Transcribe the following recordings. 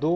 2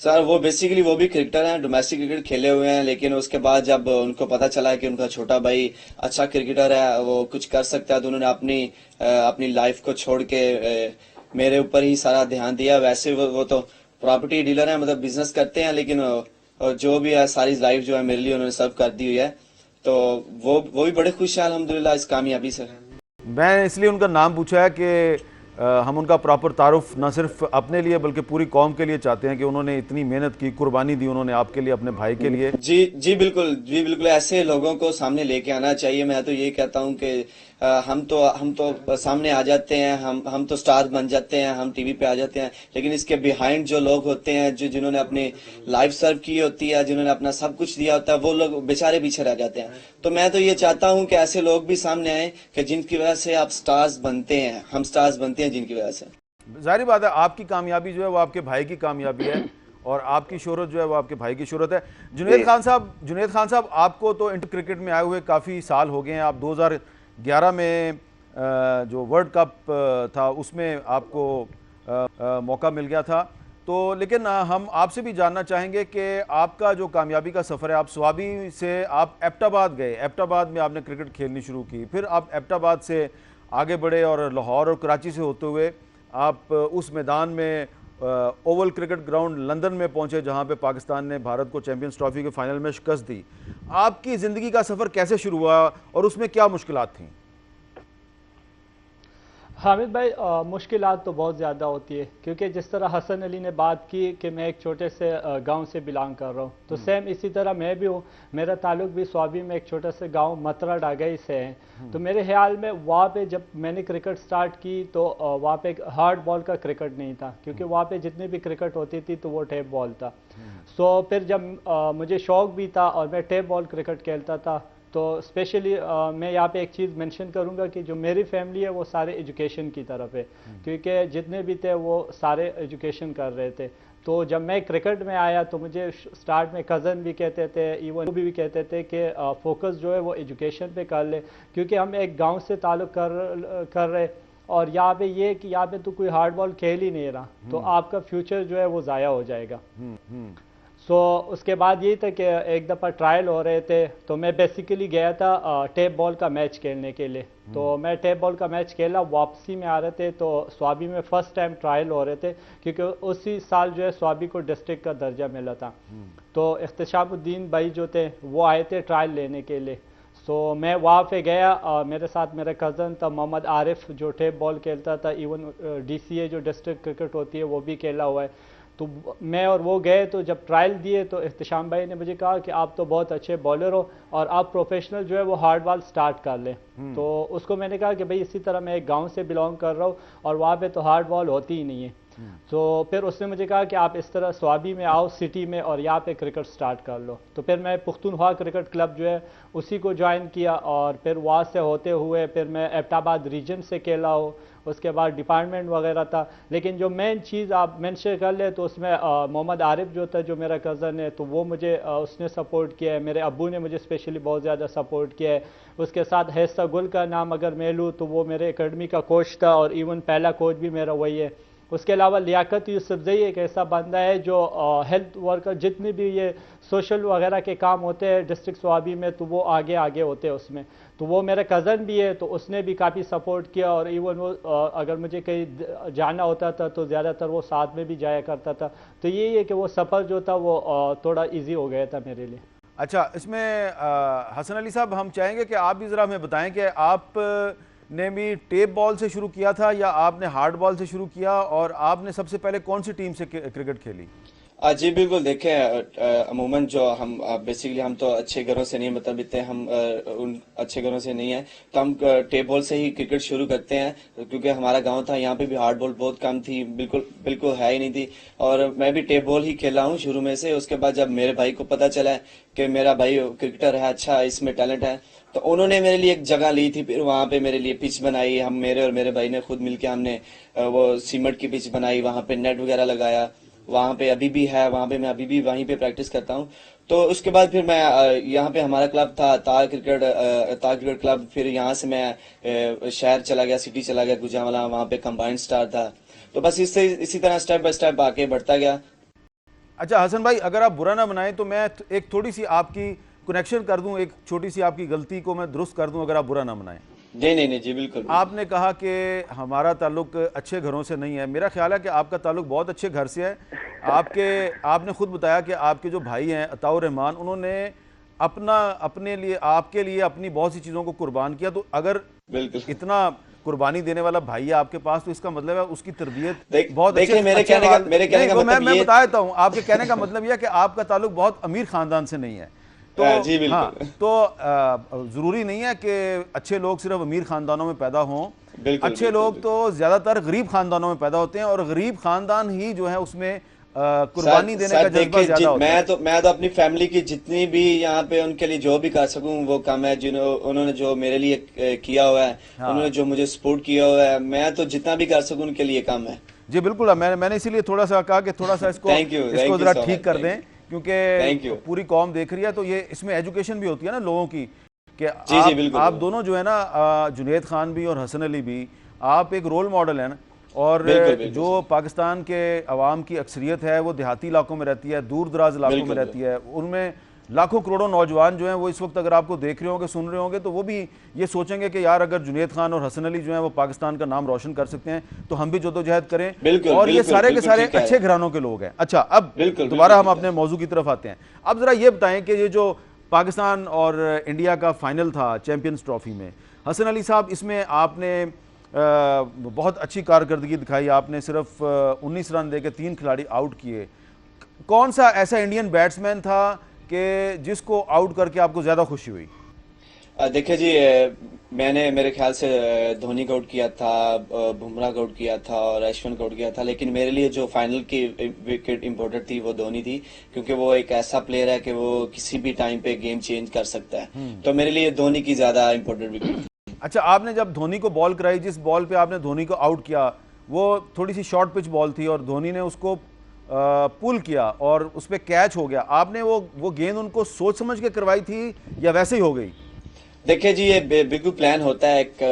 سر وہ بیسیکلی وہ بھی کرکٹر ہیں, ڈومیسٹک کرکٹ کھیلے ہوئے ہیں, لیکن اس کے بعد جب ان کو پتا چلا کہ ان کا چھوٹا بھائی اچھا کرکٹر ہے, وہ کچھ کر سکتا ہے, تو انہوں نے اپنی لائف کو چھوڑ کے میرے اوپر ہی سارا دھیان دیا. ویسے وہ تو پراپرٹی ڈیلر ہیں, مطلب بزنس کرتے ہیں, لیکن جو بھی ہے ساری لائف جو ہے میرے لیے انہوں نے سرو کر دی ہوئی ہے. تو وہ بھی بڑے خوش ہیں الحمدللہ اس کامیابی سے. میں اس لیے ان کا نام پوچھا ہے کہ ہم ان کا پراپر تعارف نہ صرف اپنے لیے بلکہ پوری قوم کے لیے چاہتے ہیں کہ انہوں نے اتنی محنت کی, قربانی دی انہوں نے آپ کے لیے, اپنے بھائی کے لیے. جی بالکل ایسے لوگوں کو سامنے لے کے آنا چاہیے. میں تو یہ کہتا ہوں کہ ہم تو سامنے آ جاتے ہیں, ہم تو سٹار بن جاتے ہیں, ہم ٹی وی پہ آ جاتے ہیں, لیکن اس کے بیہائنڈ جو لوگ ہوتے ہیں, جنہوں نے اپنی لائف سرو کی ہوتی ہے, جنہوں نے اپنا سب کچھ دیا ہوتا ہے, وہ لوگ بیچارے پیچھے رہ جاتے ہیں. تو میں تو یہ چاہتا ہوں کہ ایسے لوگ بھی سامنے آئیں کہ جن کی وجہ سے آپ سٹارز بنتے ہیں, ہم سٹارز بنتے ہیں جن کی وجہ سے. ظاہری بات ہے آپ کی کامیابی جو ہے وہ آپ کے بھائی کی کامیابی ہے, اور آپ کی شہرت جو ہے وہ آپ کے بھائی کی شہرت ہے. جنید خان صاحب آپ کو تو انٹر کرکٹ میں آئے ہوئے کافی سال ہو گئے ہیں. آپ 2011 میں جو ورلڈ کپ تھا اس میں آپ کو موقع مل گیا تھا. تو لیکن ہم آپ سے بھی جاننا چاہیں گے کہ آپ کا جو کامیابی کا سفر ہے, آپ سوابی سے آپ ایبٹ آباد گئے, ایبٹ آباد میں آپ نے کرکٹ کھیلنی شروع کی, پھر آپ ایبٹ آباد سے آگے بڑھے اور لاہور اور کراچی سے ہوتے ہوئے آپ اس میدان میں اوول کرکٹ گراؤنڈ لندن میں پہنچے جہاں پہ پاکستان نے بھارت کو چیمپئنز ٹرافی کے فائنل میں شکست دی. آپ کی زندگی کا سفر کیسے شروع ہوا اور اس میں کیا مشکلات تھیں؟ حامد بھائی مشکلات تو بہت زیادہ ہوتی ہے, کیونکہ جس طرح حسن علی نے بات کی کہ میں ایک چھوٹے سے گاؤں سے بلانگ کر رہا ہوں, تو سیم اسی طرح میں بھی ہوں. میرا تعلق بھی سوابی میں ایک چھوٹا سے گاؤں مترا ڈاگئی سے ہے. تو میرے خیال میں وہاں پہ جب میں نے کرکٹ سٹارٹ کی تو وہاں پہ ہارڈ بال کا کرکٹ نہیں تھا, کیونکہ وہاں پہ جتنی بھی کرکٹ ہوتی تھی تو وہ ٹیپ بال تھا. سو پھر جب مجھے شوق بھی تھا اور میں ٹیپ بال کرکٹ کھیلتا تھا, تو اسپیشلی میں یہاں پہ ایک چیز منشن کروں گا کہ جو میری فیملی ہے وہ سارے ایجوکیشن کی طرف ہے, کیونکہ جتنے بھی تھے وہ سارے ایجوکیشن کر رہے تھے. تو جب میں کرکٹ میں آیا تو مجھے سٹارٹ میں کزن بھی کہتے تھے, ایون بھی کہتے تھے کہ فوکس جو ہے وہ ایجوکیشن پہ کر لے, کیونکہ ہم ایک گاؤں سے تعلق کر رہے, اور یہاں پہ یہ کہ یہاں پہ تو کوئی ہارڈ بال کھیل ہی نہیں رہا, تو آپ کا فیوچر جو ہے وہ ضائع ہو جائے گا. سو اس کے بعد یہی تھا کہ ایک دفعہ ٹرائل ہو رہے تھے, تو میں بیسیکلی گیا تھا ٹیپ بال کا میچ کھیلنے کے لیے. تو میں ٹیپ بال کا میچ کھیلا, واپسی میں آ رہے تھے تو سوابی میں فرسٹ ٹائم ٹرائل ہو رہے تھے, کیونکہ اسی سال جو ہے سوابی کو ڈسٹرکٹ کا درجہ ملا تھا. تو اختشام الدین بھائی جو تھے وہ آئے تھے ٹرائل لینے کے لیے. سو میں وہاں پہ گیا, میرے ساتھ میرا کزن تھا محمد عارف جو ٹیپ بال کھیلتا تھا, ایون ڈی سی اے جو ڈسٹرکٹ کرکٹ ہوتی ہے وہ بھی کھیلا ہوا ہے. تو میں اور وہ گئے, تو جب ٹرائل دیے تو اختشام بھائی نے مجھے کہا کہ آپ تو بہت اچھے بالر ہو اور آپ پروفیشنل جو ہے وہ ہارڈ بال سٹارٹ کر لیں. تو اس کو میں نے کہا کہ بھائی اسی طرح میں ایک گاؤں سے بلانگ کر رہا ہوں اور وہاں پہ تو ہارڈ بال ہوتی ہی نہیں ہے. تو پھر اس نے مجھے کہا کہ آپ اس طرح سوابی میں آؤ سٹی میں اور یہاں پہ کرکٹ سٹارٹ کر لو. تو پھر میں پختونخوا کرکٹ کلب جو ہے اسی کو جوائن کیا, اور پھر وہاں سے ہوتے ہوئے پھر میں ایبٹ آباد ریجن سے کھیلا ہوں. اس کے بعد ڈپارٹمنٹ وغیرہ تھا, لیکن جو مین چیز آپ مینشن کر لیں تو اس میں محمد عارف جو تھا جو میرا کزن ہے, تو وہ مجھے اس نے سپورٹ کیا ہے. میرے ابو نے مجھے اسپیشلی بہت زیادہ سپورٹ کیا ہے. اس کے ساتھ حیثہ گل کا نام اگر میں لوں تو وہ میرے اکیڈمی کا کوچ تھا, اور ایون پہلا کوچ بھی میرا وہی ہے. اس کے علاوہ لیاقت یوسفزئی ایک ایسا بندہ ہے جو ہیلتھ ورکر جتنے بھی یہ سوشل وغیرہ کے کام ہوتے ہیں ڈسٹرکٹ سوابی میں, تو وہ آگے ہوتے ہیں اس میں. تو وہ میرا کزن بھی ہے, تو اس نے بھی کافی سپورٹ کیا, اور ایون وہ اگر مجھے کہیں جانا ہوتا تھا تو زیادہ تر وہ ساتھ میں بھی جایا کرتا تھا. تو یہی ہے کہ وہ سفر جو تھا وہ تھوڑا ایزی ہو گیا تھا میرے لیے. اچھا, اس میں حسن علی صاحب ہم چاہیں گے کہ آپ بھی ذرا ہمیں بتائیں کہ آپ نے بھی ٹیپ بال سے شروع کیا تھا یا آپ نے ہارڈ بال سے شروع کیا, اور آپ نے سب سے پہلے کون سی ٹیم سے کرکٹ کھیلی؟ جی بالکل, دیکھیں عموماً جو ہم بیسیکلی ہم تو اچھے گھروں سے نہیں, مطلب اتنے ہم ان اچھے گھروں سے نہیں ہیں, تو ہم ٹیپ بال سے ہی کرکٹ شروع کرتے ہیں, کیونکہ ہمارا گاؤں تھا یہاں پہ بھی ہارڈ بال بہت کم تھی, بالکل ہے ہی نہیں تھی, اور میں بھی ٹیپ بال ہی کھیلا ہوں شروع میں سے. اس کے بعد جب میرے بھائی کو پتا چلا کہ میرا بھائی کرکٹر ہے, اچھا اس میں ٹیلنٹ ہے, تو انہوں نے میرے لیے ایک جگہ لی تھی, پھر وہاں پہ میرے لیے پچ بنائی, ہم میرے اور میرے بھائی نے خود مل کے ہم نے وہ سیمنٹ کی پچ بنائی, وہاں پہ نیٹ وغیرہ لگایا, وہاں پہ ابھی بھی ہے, وہاں پہ میں ابھی بھی وہیں پہ پریکٹس کرتا ہوں. تو اس کے بعد پھر میں یہاں پہ ہمارا کلب تھا تاج کرکٹ کلب, پھر یہاں سے میں شہر چلا گیا, سٹی چلا گیا گجرانوالہ, وہاں پہ کمبائنڈ سٹار تھا. تو بس اسی طرح سٹیپ بائی سٹیپ آگے بڑھتا گیا. اچھا حسن بھائی، اگر آپ برا نہ منائیں تو میں ایک تھوڑی سی آپ کی کنیکشن کر دوں، ایک چھوٹی سی آپ کی غلطی کو میں درست کر دوں اگر آپ برا نہ منائیں. نہیں جی بالکل. آپ نے کہا کہ ہمارا تعلق اچھے گھروں سے نہیں ہے. میرا خیال ہے کہ آپ کا تعلق بہت اچھے گھر سے ہے. آپ نے خود بتایا کہ آپ کے جو بھائی ہیں عطاء الرحمان، انہوں نے اپنے لیے، آپ کے لیے اپنی بہت سی چیزوں کو قربان کیا. تو اگر اتنا قربانی دینے والا بھائی ہے آپ کے پاس تو اس کا مطلب ہے اس کی تربیت بہت اچھے. میرے کہنے کا مطلب میں بتا دیتا ہوں، آپ کے کہنے کا مطلب یہ ہے کہ آپ کا تعلق بہت امیر خاندان سے نہیں ہے. تو ہاں، تو ضروری نہیں ہے کہ اچھے لوگ صرف امیر خاندانوں میں پیدا ہوں. اچھے لوگ تو زیادہ تر غریب خاندانوں میں پیدا ہوتے ہیں، اور غریب خاندان ہی جو ہے اس میں قربانی دینے کا جذبہ زیادہ ہوتا ہے. میں تو اپنی فیملی کی جتنی بھی یہاں پہ ان کے لیے جو بھی کر سکوں وہ کام ہے. انہوں نے جو میرے لیے کیا ہوا ہے، انہوں نے جو مجھے سپورٹ کیا ہوا ہے، میں تو جتنا بھی کر سکوں ان کے لیے کام ہے. جی بالکل. میں نے اسی لیے تھوڑا سا کہا کہ تھوڑا سا اس کو ذرا ٹھیک کر دیں، کیونکہ پوری قوم دیکھ رہی ہے. تو یہ اس میں ایجوکیشن بھی ہوتی ہے نا لوگوں کی، کہ آپ دونوں جو ہے نا، جنید خان بھی اور حسن علی بھی، آپ ایک رول ماڈل ہیں. اور جو پاکستان کے عوام کی اکثریت ہے وہ دیہاتی علاقوں میں رہتی ہے، دور دراز علاقوں میں رہتی ہے. ان میں لاکھوں کروڑوں نوجوان جو ہیں وہ اس وقت اگر آپ کو دیکھ رہے ہوں گے، سن رہے ہوں گے، تو وہ بھی یہ سوچیں گے کہ یار اگر جنید خان اور حسن علی جو ہیں وہ پاکستان کا نام روشن کر سکتے ہیں تو ہم بھی جدوجہد کریں. اور یہ سارے کے سارے اچھے گھرانوں کے لوگ ہیں. اچھا، اب دوبارہ ہم اپنے موضوع کی طرف آتے ہیں. اب ذرا یہ بتائیں کہ یہ جو پاکستان اور انڈیا کا فائنل تھا چیمپئنز ٹرافی میں، حسن علی صاحب، اس میں آپ نے بہت اچھی کارکردگی دکھائی. آپ نے صرف 19 رن دے کے 3 کھلاڑی آؤٹ کیے. کون سا ایسا انڈین بیٹسمین تھا کہ جس کو آؤٹ کر کے آپ کو زیادہ خوشی ہوئی؟ دیکھیں جی، میں نے میرے خیال سے دھونی کو آؤٹ کیا تھا، بمراہ کو آؤٹ کیا تھا اور اشون کو آؤٹ کیا تھا. لیکن میرے لیے جو فائنل کی وکٹ امپورٹنٹ تھی وہ دھونی تھی، کیونکہ وہ ایک ایسا پلیئر ہے کہ وہ کسی بھی ٹائم پہ گیم چینج کر سکتا ہے. تو میرے لیے دھونی کی زیادہ امپورٹنٹ وکٹ تھی. اچھا، آپ نے جب دھونی کو بال کرائی، جس بال پہ آپ نے دھونی کو آؤٹ کیا وہ تھوڑی سی شارٹ پچ بال تھی اور دھونی نے اس کو پول کیا اور اس پہ کیچ ہو گیا. آپ نے وہ گیند ان کو سوچ سمجھ کے کروائی تھی یا ویسے ہی ہو گئی؟ دیکھیں جی، یہ بالکل پلان ہوتا ہے، ایک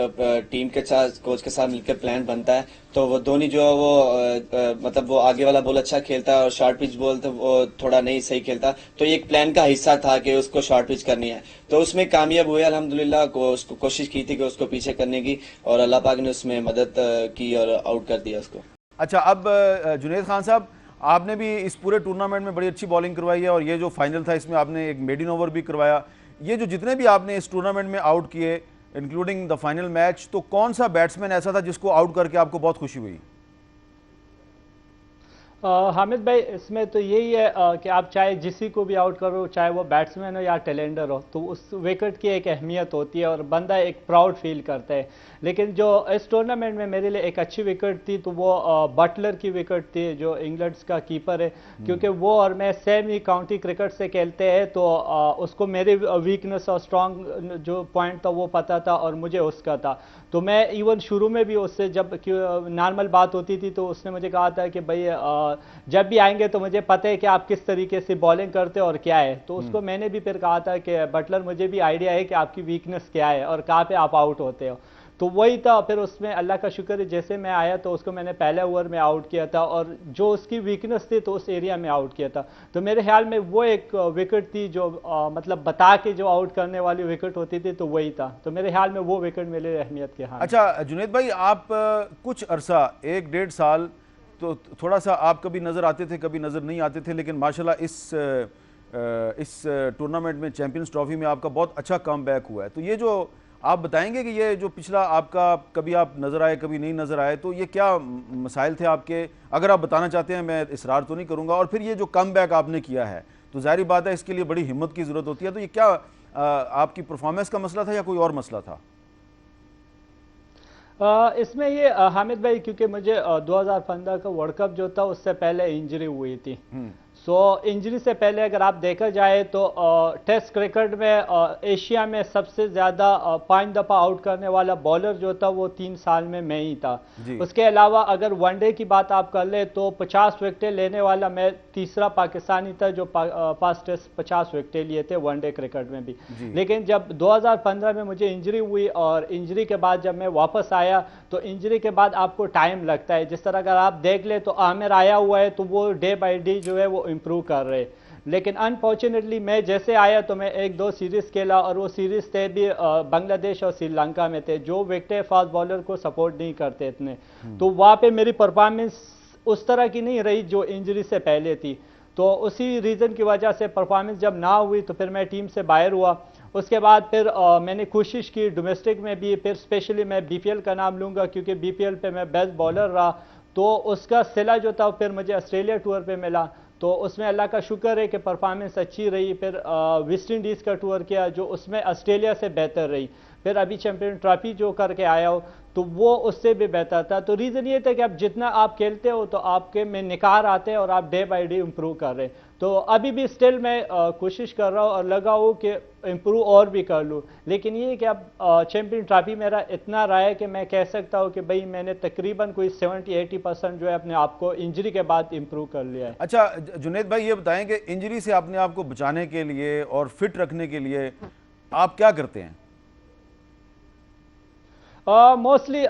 ٹیم کے ساتھ، کوچ کے ساتھ مل کر پلان بنتا ہے. تو وہ دھونی جو ہے وہ مطلب وہ آگے والا بال اچھا کھیلتا ہے اور شارٹ پچ بال تو وہ تھوڑا نہیں صحیح کھیلتا. تو یہ ایک پلان کا حصہ تھا کہ اس کو شارٹ پچ کرنی ہے. تو اس میں کامیاب ہوئے الحمدللہ. اس کو کوشش کی تھی کہ اس کو پیچھے کرنے کی، اور اللہ پاک نے اس میں مدد کی اور آؤٹ کر دیا اس کو. اچھا، اب جنید خان صاحب، آپ نے بھی اس پورے ٹورنامنٹ میں بڑی اچھی بالنگ کروائی ہے، اور یہ جو فائنل تھا اس میں آپ نے ایک میڈن اوور بھی کروایا. یہ جو جتنے بھی آپ نے اس ٹورنامنٹ میں آؤٹ کیے انکلوڈنگ دا فائنل میچ، تو کون سا بیٹسمین ایسا تھا جس کو آؤٹ کر کے آپ کو بہت خوشی ہوئی؟ حامد بھائی، اس میں تو یہی ہے کہ آپ چاہے جسی کو بھی آؤٹ کرو، چاہے وہ بیٹسمین ہو یا ٹیلنڈر ہو، تو اس وکٹ کی ایک اہمیت ہوتی ہے اور بندہ ایک پراؤڈ فیل کرتا ہے. لیکن جو اس ٹورنامنٹ میں میرے لیے ایک اچھی وکٹ تھی تو وہ بٹلر کی وکٹ تھی، جو انگلینڈ کا کیپر ہے. کیونکہ وہ اور میں سیم ہی کاؤنٹی کرکٹ سے کھیلتے ہیں، تو اس کو میری ویکنس اور اسٹرانگ جو پوائنٹ تھا وہ پتہ تھا اور مجھے اس کا تھا. تو میں ایون شروع میں بھی اس سے جب نارمل بات ہوتی تھی تو اس نے مجھے کہا تھا کہ بھائی جب بھی آئیں گے تو مجھے پتہ ہے کہ آپ کس طریقے سے بالنگ کرتے اور کیا ہے. تو اس کو میں نے بھی پھر کہا تھا کہ بٹلر مجھے بھی آئیڈیا ہے کہ آپ کی ویکنس کیا ہے اور کہاں پہ آپ آؤٹ ہوتے ہو. تو وہی تھا. پھر اس میں اللہ کا شکر ہے جیسے میں آیا تو اس کو میں نے پہلے اوور میں آؤٹ کیا تھا، اور جو اس کی ویکنس تھی تو اس ایریا میں آؤٹ کیا تھا. تو میرے خیال میں وہ ایک وکٹ تھی جو مطلب بتا کے جو آؤٹ کرنے والی وکٹ ہوتی تھی، تو وہی تھا. تو میرے خیال میں وہ وکٹ میرے اہمیت کے. اچھا جنید بھائی، آپ کچھ عرصہ 1-1.5 سال تو تھوڑا سا آپ کبھی نظر آتے تھے کبھی نظر نہیں آتے تھے، لیکن ماشاءاللہ اس ٹورنامنٹ میں چیمپئنز ٹرافی میں آپ کا بہت اچھا کم بیک ہوا ہے. تو یہ جو آپ بتائیں گے کہ یہ جو پچھلا آپ کا کبھی آپ نظر آئے کبھی نہیں نظر آئے، تو یہ کیا مسائل تھے آپ کے؟ اگر آپ بتانا چاہتے ہیں میں اصرار تو نہیں کروں گا. اور پھر یہ جو کم بیک آپ نے کیا ہے تو ظاہری بات ہے اس کے لیے بڑی ہمت کی ضرورت ہوتی ہے. تو یہ کیا آپ کی پرفارمنس کا مسئلہ تھا یا کوئی اور مسئلہ تھا؟ اس میں یہ حامد بھائی، کیونکہ مجھے 2015 کا ورلڈ کپ جو تھا اس سے پہلے انجری ہوئی تھی. سو انجری سے پہلے اگر آپ دیکھا جائے تو ٹیسٹ کرکٹ میں ایشیا میں سب سے زیادہ 5 دفعہ آؤٹ کرنے والا بالر جو تھا وہ 3 سال میں ہی تھا. اس کے علاوہ اگر ون ڈے کی بات آپ کر لیں تو 50 وکٹیں لینے والا میں تیسرا پاکستانی تھا جو پاس ٹیسٹ 50 وکٹیں لیے تھے ون ڈے کرکٹ میں بھی. لیکن جب 2015 میں مجھے انجری ہوئی اور انجری کے بعد جب میں واپس آیا تو انجری کے بعد آپ کو ٹائم لگتا ہے. جس طرح اگر آپ دیکھ لیں تو عامر آیا ہوا ہے تو وہ ڈے بائی ڈے جو ہے وہ امپروو کر رہے. لیکن انفارچونیٹلی میں جیسے آیا تو میں 1-2 سیریز کھیلا اور وہ سیریز تھے بھی بنگلہ دیش اور سری لنکا میں تھے جو وکٹ فاسٹ بالر کو سپورٹ نہیں کرتے اتنے, تو وہاں پہ میری پرفارمنس اس طرح کی نہیں رہی جو انجری سے پہلے تھی. تو اسی ریزن کی وجہ سے پرفارمنس جب نہ ہوئی تو پھر میں ٹیم سے باہر ہوا. اس کے بعد پھر میں نے کوشش کی ڈومیسٹک میں بھی, پھر اسپیشلی میں بی پی ایل کا نام لوں گا کیونکہ بی پی ایل پہ میں بیسٹ بالر رہا, تو اس کا صلہ جو تھا پھر مجھے آسٹریلیا ٹور پہ ملا. تو اس میں اللہ کا شکر ہے کہ پرفارمنس اچھی رہی. پھر ویسٹ انڈیز کا ٹور کیا جو اس میں آسٹریلیا سے بہتر رہی. پھر ابھی چیمپئن ٹرافی جو کر کے آیا ہو تو وہ اس سے بھی بہتر تھا. تو ریزن یہ تھا کہ اب جتنا آپ کھیلتے ہو تو آپ کے میں نکھار آتے ہیں اور آپ ڈے بائی ڈے امپروو کر رہے ہیں. تو ابھی بھی اسٹل میں کوشش کر رہا ہوں اور لگا ہوں کہ امپروو اور بھی کر لوں. لیکن یہ کہ اب چیمپئن ٹرافی میرا اتنا رہا ہے کہ میں کہہ سکتا ہوں کہ بھئی میں نے تقریباً کوئی 70-80% جو ہے اپنے آپ کو انجری کے بعد امپروو کر لیا ہے. اچھا جنید بھائی یہ بتائیں کہ انجری سے اپنے آپ کو بچانے کے لیے اور فٹ رکھنے کے لیے آپ کیا کرتے ہیں؟ موسٹلی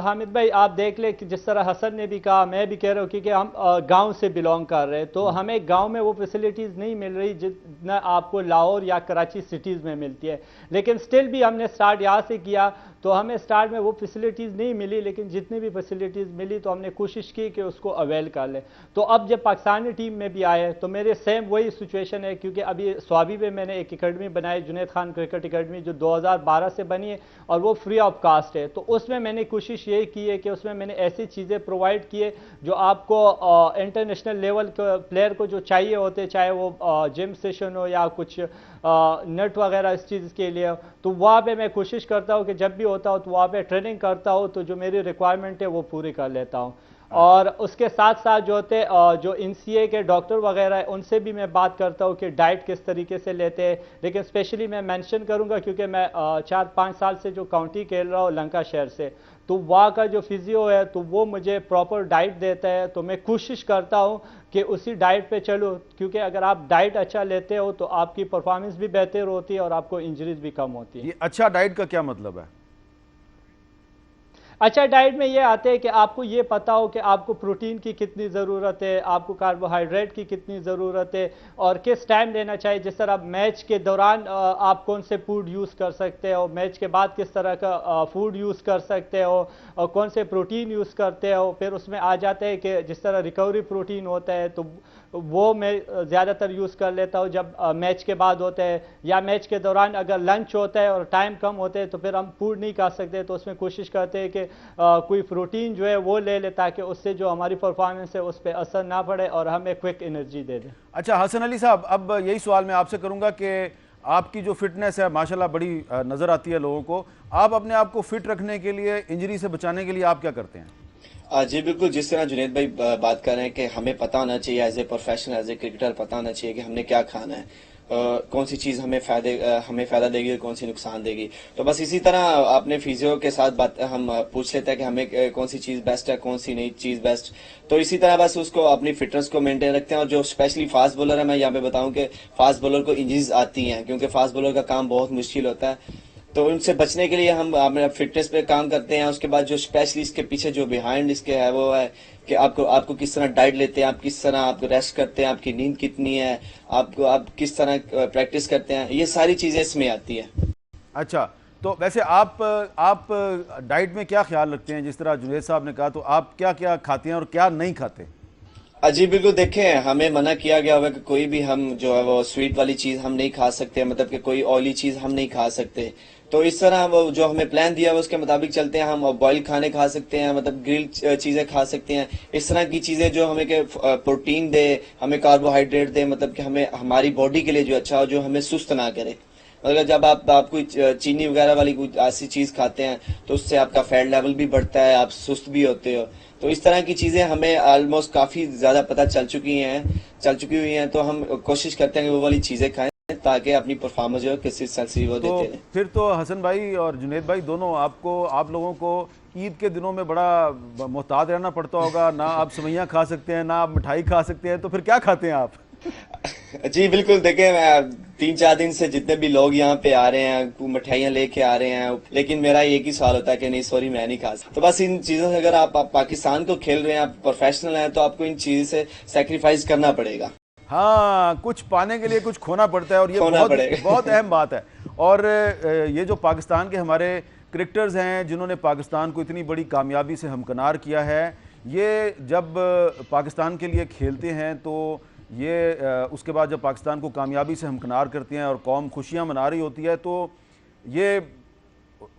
حامد بھائی آپ دیکھ لیں کہ جس طرح حسن نے بھی کہا, میں بھی کہہ رہا ہوں کیونکہ ہم گاؤں سے بلونگ کر رہے ہیں تو ہمیں گاؤں میں وہ فیسلٹیز نہیں مل رہی جتنا آپ کو لاہور یا کراچی سٹیز میں ملتی ہے. لیکن سٹل بھی ہم نے سٹارٹ یہاں سے کیا تو ہمیں سٹارٹ میں وہ فیسلٹیز نہیں ملی, لیکن جتنی بھی فیسلٹیز ملی تو ہم نے کوشش کی کہ اس کو اویل کر لیں. تو اب جب پاکستانی ٹیم میں بھی آئے تو میرے سیم وہی سچویشن ہے کیونکہ ابھی سوابی میں میں نے ایک اکیڈمی بنائی, جنید خان کرکٹ اکیڈمی, جو 2012 سے بنی ہے اور وہ فری آف کاسٹ ہے. تو اس میں نے کوشش یہ کی ہے کہ اس میں نے ایسی چیزیں پرووائڈ کیے جو آپ کو انٹرنیشنل لیول کے پلیئر کو جو چاہیے ہوتے, چاہے وہ جم سیشن ہو یا کچھ نٹ وغیرہ اس چیز کے لیے. تو وہاں پہ میں کوشش کرتا ہوں کہ جب بھی ہوتا ہو تو وہاں پہ ٹریننگ کرتا ہوں تو جو میری ریکوائرمنٹ ہے وہ پوری کر لیتا ہوں. اور اس کے ساتھ ساتھ جو ہوتے جو ان سی اے کے ڈاکٹر وغیرہ ہیں ان سے بھی میں بات کرتا ہوں کہ ڈائٹ کس طریقے سے لیتے ہیں. لیکن اسپیشلی میں مینشن کروں گا کیونکہ میں 4-5 سال سے جو کاؤنٹی کھیل رہا ہوں لنکا شہر سے, تو وہاں کا جو فزیو ہے تو وہ مجھے پراپر ڈائٹ دیتا ہے. تو میں کوشش کرتا ہوں کہ اسی ڈائٹ پہ چلو کیونکہ اگر آپ ڈائٹ اچھا لیتے ہو تو آپ کی پرفارمنس بھی بہتر ہوتی ہے اور آپ کو انجریز بھی کم ہوتی ہے. یہ اچھا ڈائٹ کا کیا مطلب ہے؟ اچھا ڈائٹ میں یہ آتے ہیں کہ آپ کو یہ پتا ہو کہ آپ کو پروٹین کی کتنی ضرورت ہے, آپ کو کاربوہائیڈریٹ کی کتنی ضرورت ہے اور کس ٹائم لینا چاہیے. جس طرح میچ کے دوران آپ کون سے فوڈ یوز کر سکتے ہو, میچ کے بعد کس طرح کا فوڈ یوز کر سکتے ہو اور کون سے پروٹین یوز کرتے ہو. پھر اس میں آ جاتا ہے کہ جس طرح ریکوری پروٹین ہوتا ہے تو وہ میں زیادہ تر یوز کر لیتا ہوں جب میچ کے بعد ہوتا ہے, یا میچ کے دوران اگر لنچ ہوتا ہے اور ٹائم کم ہوتا ہے تو پھر ہم فوڈ نہیں کھا سکتے تو اس میں کوشش کرتے ہیں کہ کوئی پروٹین جو ہے وہ لے لے تاکہ اس سے جو ہماری پرفارمنس ہے اس پہ اثر نہ پڑے اور ہمیں کوئک انرجی دے دے. اچھا حسن علی صاحب, اب یہی سوال میں آپ سے کروں گا کہ آپ کی جو فٹنس ہے ماشاءاللہ بڑی نظر آتی ہے لوگوں کو, آپ اپنے آپ کو فٹ رکھنے کے لیے, انجری سے بچانے کے لیے آپ کیا کرتے ہیں؟ جی بالکل, جس طرح جنید بھائی بات کر رہے ہیں کہ ہمیں پتہ ہونا چاہیے as a professional, as a cricketer پتہ ہونا چاہیے کہ ہم نے کیا کھانا ہے, کون سی چیز ہمیں فائدہ دے گی اور کون سی نقصان دے گی. تو بس اسی طرح اپنے فیزیو کے ساتھ ہم پوچھ لیتے ہیں کہ ہمیں کون سی چیز بیسٹ ہے, کون سی نئی چیز بیسٹ. تو اسی طرح بس اس کو اپنی فٹنس کو مینٹین رکھتے ہیں. اور جو اسپیشلی فاسٹ بولر ہے, میں یہاں پہ بتاؤں کہ فاسٹ بولر کو انجریز آتی ہیں کیونکہ فاسٹ بولر کا کام بہت مشکل ہوتا ہے. تو ان سے بچنے کے لیے ہم اپنے فٹنس پہ کام کرتے ہیں. اس کے بعد جو اسپیشلی اس کے پیچھے جو بیہائنڈ اس کے ہے وہ ہے کہ آپ کو کس طرح ڈائٹ لیتے ہیں, آپ کس طرح آپ ریسٹ کرتے ہیں, آپ کی نیند کتنی ہے, آپ کس طرح پریکٹس کرتے ہیں, یہ ساری چیزیں اس میں آتی ہیں. اچھا, تو ویسے آپ ڈائٹ میں کیا خیال رکھتے ہیں؟ جس طرح جنید صاحب نے کہا, تو آپ کیا کیا کھاتے ہیں اور کیا نہیں کھاتے؟ جی بالکل, دیکھیں ہمیں منع کیا گیا ہوا کہ کوئی بھی ہم جو ہے وہ سویٹ والی چیز ہم نہیں کھا سکتے, مطلب کہ کوئی آئلی چیز ہم نہیں کھا سکتے. تو اس طرح وہ جو ہمیں پلان دیا ہے اس کے مطابق چلتے ہیں. ہم بوائل کھانے کھا سکتے ہیں, مطلب گرل چیزیں کھا سکتے ہیں, اس طرح کی چیزیں جو ہمیں کہ پروٹین دے, ہمیں کاربوہائیڈریٹ دے, مطلب کہ ہمیں ہماری باڈی کے لیے جو اچھا ہو, جو ہمیں سست نہ کرے. مطلب جب آپ کوئی چینی وغیرہ والی کوئی ایسی چیز کھاتے ہیں تو اس سے آپ کا فیٹ لیول بھی بڑھتا ہے, آپ سست بھی ہوتے ہو. تو اس طرح کی چیزیں ہمیں آلموسٹ کافی زیادہ پتہ چل چکی ہوئی ہیں. تو ہم کوشش کرتے ہیں کہ وہ والی چیزیں کھائیں تاکہ اپنی پرفارمنس جو کسی سلسلے وہ دیتے ہیں. پھر تو حسن بھائی اور جنید بھائی دونوں آپ لوگوں کو عید کے دنوں میں بڑا محتاط رہنا پڑتا ہوگا, نہ آپ سویاں کھا سکتے ہیں, نہ آپ مٹھائی کھا سکتے ہیں, تو پھر کیا کھاتے ہیں آپ؟ جی بالکل, دیکھیں میں 3-4 دن سے جتنے بھی لوگ یہاں پہ آ رہے ہیں مٹھائیاں لے کے آ رہے ہیں, لیکن میرا ایک ہی سوال ہوتا ہے کہ نہیں سوری میں نہیں کھا سکتا. تو بس ان چیزوں سے اگر آپ پاکستان کو کھیل رہے ہیں, آپ پروفیشنل ہیں, تو آپ کو ان چیزوں سے سیکریفائز کرنا پڑے گا. ہاں کچھ پانے کے لیے کچھ کھونا پڑتا ہے اور یہ بہت اہم بات ہے. اور یہ جو پاکستان کے ہمارے کرکٹرز ہیں جنہوں نے پاکستان کو اتنی بڑی کامیابی سے ہمکنار کیا ہے, یہ جب پاکستان کے لیے کھیلتے ہیں تو یہ اس کے بعد جب پاکستان کو کامیابی سے ہمکنار کرتے ہیں اور قوم خوشیاں منا رہی ہوتی ہے تو یہ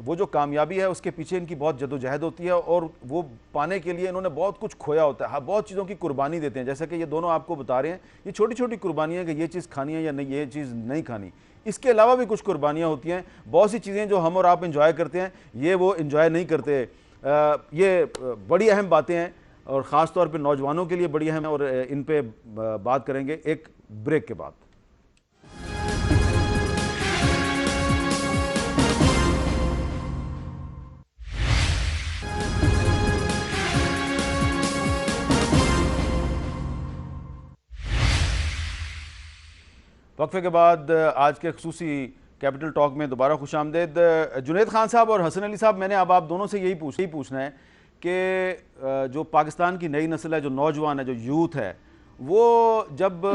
وہ جو کامیابی ہے اس کے پیچھے ان کی بہت جدوجہد ہوتی ہے اور وہ پانے کے لیے انہوں نے بہت کچھ کھویا ہوتا ہے, بہت چیزوں کی قربانی دیتے ہیں. جیسا کہ یہ دونوں آپ کو بتا رہے ہیں, یہ چھوٹی چھوٹی قربانیاں کہ یہ چیز کھانی ہے یا نہیں, یہ چیز نہیں کھانی, اس کے علاوہ بھی کچھ قربانیاں ہوتی ہیں. بہت سی چیزیں جو ہم اور آپ انجوائے کرتے ہیں یہ وہ انجوائے نہیں کرتے. یہ بڑی اہم باتیں ہیں اور خاص طور پہ نوجوانوں کے لیے بڑی اہم ہیں, اور ان پہ بات کریں گے ایک بریک کے بعد. وقفے کے بعد آج کے خصوصی کیپٹل ٹاک میں دوبارہ خوش آمدید. جنید خان صاحب اور حسن علی صاحب, میں نے اب آپ دونوں سے یہی پوچھنا ہے کہ جو پاکستان کی نئی نسل ہے, جو نوجوان ہے, جو یوتھ ہے, وہ جب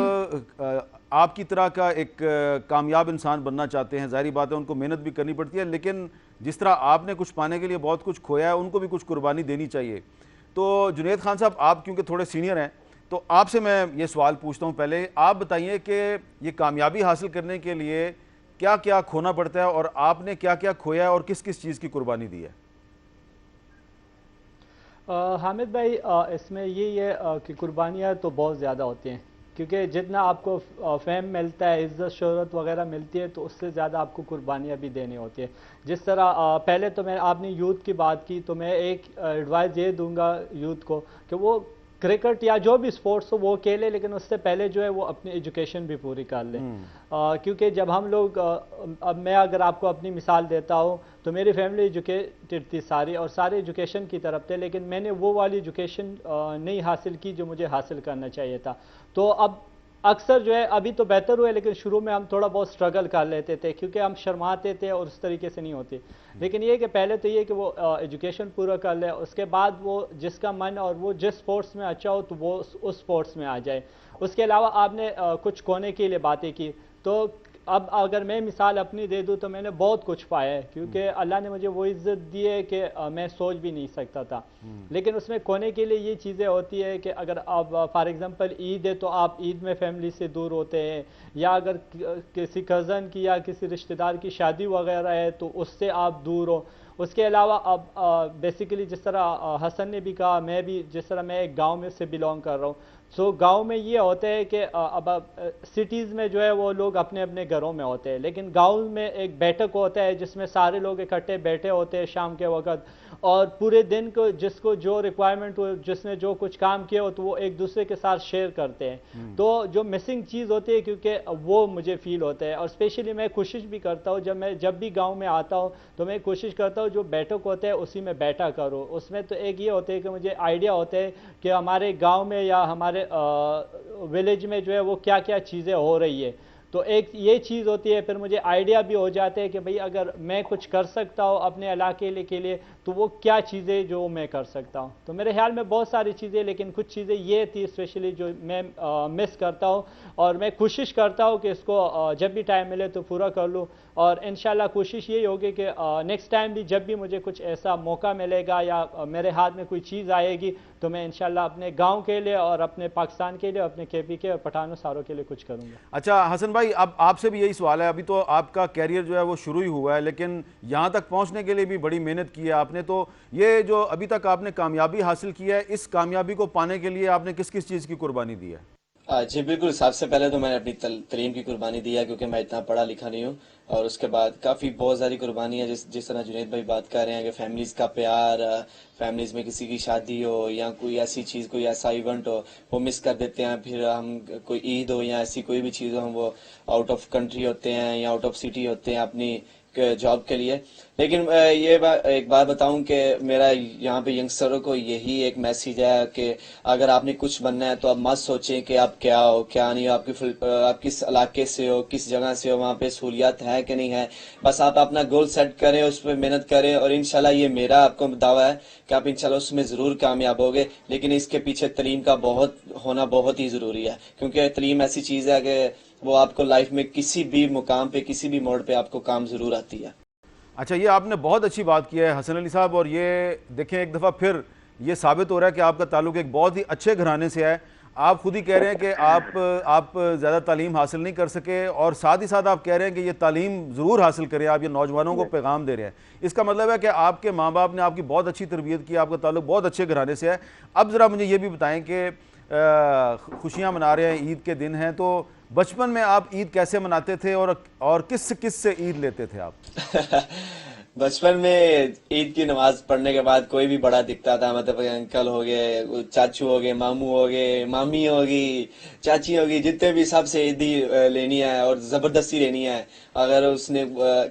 آپ کی طرح کا ایک کامیاب انسان بننا چاہتے ہیں, ظاہری بات ہے ان کو محنت بھی کرنی پڑتی ہے, لیکن جس طرح آپ نے کچھ پانے کے لیے بہت کچھ کھویا ہے ان کو بھی کچھ قربانی دینی چاہیے. تو جنید خان صاحب, آپ کیونکہ تھوڑے سینئر ہیں تو آپ سے میں یہ سوال پوچھتا ہوں. پہلے آپ بتائیے کہ یہ کامیابی حاصل کرنے کے لیے کیا کیا کھونا پڑتا ہے اور آپ نے کیا کیا کھویا ہے اور کس کس چیز کی قربانی دی ہے؟ حامد بھائی, اس میں یہی ہے کہ قربانیاں تو بہت زیادہ ہوتی ہیں, کیونکہ جتنا آپ کو فیم ملتا ہے, عزت شہرت وغیرہ ملتی ہے, تو اس سے زیادہ آپ کو قربانیاں بھی دینی ہوتی ہے. جس طرح پہلے تو آپ نے یوتھ کی بات کی, تو میں ایک ایڈوائز یہ دوں گا یوتھ کو کہ وہ کرکٹ یا جو بھی سپورٹس ہو وہ کھیلے, لیکن اس سے پہلے جو ہے وہ اپنی ایجوکیشن بھی پوری کر لیں. کیونکہ جب ہم لوگ, اب میں اگر آپ کو اپنی مثال دیتا ہوں تو میری فیملی ایجوکیٹڈ تھی ساری, اور سارے ایجوکیشن کی طرف تھے, لیکن میں نے وہ والی ایجوکیشن نہیں حاصل کی جو مجھے حاصل کرنا چاہیے تھا. تو اب اکثر جو ہے, ابھی تو بہتر ہوئے, لیکن شروع میں ہم تھوڑا بہت سٹرگل کر لیتے تھے کیونکہ ہم شرماتے تھے اور اس طریقے سے نہیں ہوتے. لیکن یہ کہ پہلے تو یہ کہ وہ ایجوکیشن پورا کر لے, اس کے بعد وہ جس کا من اور وہ جس سپورٹس میں اچھا ہو تو وہ اس سپورٹس میں آ جائے. اس کے علاوہ آپ نے کچھ کونے کے لیے باتیں کی, تو اب اگر میں مثال اپنی دے دوں تو میں نے بہت کچھ پایا ہے, کیونکہ اللہ نے مجھے وہ عزت دی ہے کہ میں سوچ بھی نہیں سکتا تھا. لیکن اس میں کونے کے لیے یہ چیزیں ہوتی ہے کہ اگر آپ فار ایگزامپل عید ہے تو آپ عید میں فیملی سے دور ہوتے ہیں, یا اگر کسی کزن کی یا کسی رشتہ دار کی شادی وغیرہ ہے تو اس سے آپ دور ہو. اس کے علاوہ اب بیسیکلی جس طرح حسن نے بھی کہا, میں بھی جس طرح میں ایک گاؤں میں سے بلونگ کر رہا ہوں, سو گاؤں میں یہ ہوتا ہے کہ اب سٹیز میں جو ہے وہ لوگ اپنے اپنے گھروں میں ہوتے ہیں, لیکن گاؤں میں ایک بیٹھک ہوتا ہے جس میں سارے لوگ اکٹھے بیٹھے ہوتے ہیں شام کے وقت, اور پورے دن کو جس کو جو ریکوائرمنٹ ہو, جس نے جو کچھ کام کیا ہو, تو وہ ایک دوسرے کے ساتھ شیئر کرتے ہیں. تو جو مسنگ چیز ہوتی ہے, کیونکہ وہ مجھے فیل ہوتا ہے, اور اسپیشلی میں کوشش بھی کرتا ہوں جب بھی گاؤں میں آتا ہوں تو میں کوشش کرتا ہوں جو بیٹھک ہوتا ہے اسی میں بیٹھا کرو. اس میں تو ایک یہ ہوتا ہے کہ مجھے آئیڈیا ہوتا ہے کہ ہمارے گاؤں میں یا ہمارے ولیج میں جو ہے وہ کیا کیا چیزیں ہو رہی ہے, تو ایک یہ چیز ہوتی ہے. پھر مجھے آئیڈیا بھی ہو جاتے ہیں کہ بھئی اگر میں کچھ کر سکتا ہوں اپنے علاقے کے لیے تو وہ کیا چیزیں جو میں کر سکتا ہوں. تو میرے خیال میں بہت ساری چیزیں, لیکن کچھ چیزیں یہ تھی اسپیشلی جو میں مس کرتا ہوں, اور میں کوشش کرتا ہوں کہ اس کو جب بھی ٹائم ملے تو پورا کر لوں. اور انشاءاللہ کوشش یہی ہوگی کہ نیکسٹ ٹائم بھی جب بھی مجھے کچھ ایسا موقع ملے گا یا میرے ہاتھ میں کوئی چیز آئے گی تو میں انشاءاللہ اپنے گاؤں کے لیے اور اپنے پاکستان کے لیے, اپنے KP کے اور پٹھانوں ساروں کے لیے کچھ کروں گا. اچھا حسن بھائی, اب آپ سے بھی یہی سوال ہے. ابھی تو آپ کا کیریئر جو ہے وہ شروع ہی ہوا ہے, لیکن یہاں تک پہنچنے کے لیے بھی بڑی محنت کی ہے آپ نے. تو یہ جو ابھی تک آپ نے کامیابی حاصل کی ہے, اس کامیابی کو پانے کے لیے آپ نے کس کس چیز کی قربانی دی ہے؟ جی بالکل, سب سے پہلے تو میں نے اپنی تعلیم کی قربانی دی ہے, کیونکہ میں اتنا پڑھا لکھا نہیں ہوں. اور اس کے بعد کافی بہت ساری قربانی ہے, جس طرح جنید بھائی بات کر رہے ہیں کہ فیملیز کا پیار, فیملیز میں کسی کی شادی ہو یا کوئی ایسی چیز, کوئی ایسا ایونٹ ہو, وہ مس کر دیتے ہیں. پھر ہم کوئی عید ہو یا ایسی کوئی بھی چیز ہو, ہم وہ آؤٹ آف کنٹری ہوتے ہیں یا آؤٹ آف سٹی ہوتے ہیں اپنی جاب کے لیے. لیکن یہ ایک بات بتاؤں کہ میرا یہاں پہ ینگسٹروں کو یہی ایک میسیج ہے کہ اگر آپ نے کچھ بننا ہے تو آپ مت سوچیں کہ آپ کیا ہو کیا نہیں ہو، آپ کس علاقے سے ہو، کس جگہ سے ہو، وہاں پہ سہولیات ہے کہ نہیں ہے. بس آپ اپنا گول سیٹ کریں، اس پہ محنت کریں، اور انشاءاللہ یہ میرا آپ کو دعویٰ ہے کہ آپ انشاءاللہ اس میں ضرور کامیاب ہوگے. لیکن اس کے پیچھے تعلیم کا ہونا بہت ہی ضروری ہے، کیونکہ تعلیم ایسی چیز ہے کہ وہ آپ کو لائف میں کسی بھی مقام پہ، کسی بھی موڑ پہ آپ کو کام ضرور آتی ہے. اچھا، یہ آپ نے بہت اچھی بات کی ہے حسن علی صاحب، اور یہ دیکھیں ایک دفعہ پھر یہ ثابت ہو رہا ہے کہ آپ کا تعلق ایک بہت ہی اچھے گھرانے سے ہے. آپ خود ہی کہہ رہے ہیں کہ آپ زیادہ تعلیم حاصل نہیں کر سکے، اور ساتھ ہی ساتھ آپ کہہ رہے ہیں کہ یہ تعلیم ضرور حاصل کریں. آپ یہ نوجوانوں کو پیغام دے رہے ہیں. اس کا مطلب ہے کہ آپ کے ماں باپ نے آپ کی بہت اچھی تربیت کی، آپ کا تعلق بہت اچھے گھرانے سے ہے. اب ذرا مجھے یہ بھی بتائیں کہ خوشیاں منا رہے ہیں، عید کے دن ہیں، تو بچپن میں آپ عید کیسے مناتے تھے اور کس سے عید لیتے تھے آپ؟ بچپن میں عید کی نماز پڑھنے کے بعد کوئی بھی بڑا دکھتا تھا، مطلب انکل ہو گئے، چاچو ہو گئے، ماموں ہو گئے، مامی ہوگی، چاچی ہوگی، جتنے بھی سب سے عیدی لینی ہے اور زبردستی لینی ہے. اگر اس نے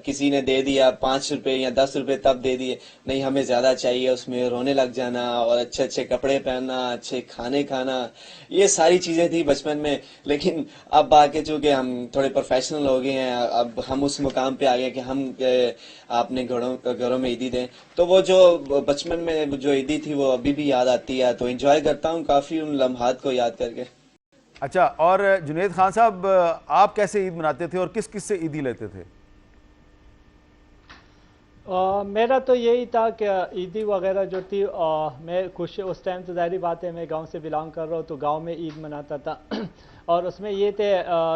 کسی نے دے دیا 5 روپے یا 10 روپے تب دے دیے، نہیں ہمیں زیادہ چاہیے، اس میں رونے لگ جانا اور اچھے اچھے کپڑے پہننا، اچھے کھانے کھانا، یہ ساری چیزیں تھی بچپن میں. لیکن اب آگے چونکہ ہم تھوڑے پروفیشنل ہو گئے ہیں، اب ہم اس مقام پہ آ گئے کہ ہم اپنے گھروں میں عیدی دیں، تو وہ جو بچپن میں جو عیدی تھی وہ ابھی بھی یاد آتی ہے، تو انجوائے کرتا ہوں کافی ان لمحات کو یاد کر کے. اچھا، اور جنید خان صاحب، آپ کیسے عید مناتے تھے اور کس سے عیدی لیتے تھے؟ میرا تو یہی تھا کہ عیدی وغیرہ جو تھی، میں خوش اس ٹائم تو ظاہری بات ہے میں گاؤں سے بلانگ کر رہا ہوں، تو گاؤں میں عید مناتا تھا. اور اس میں یہ تھے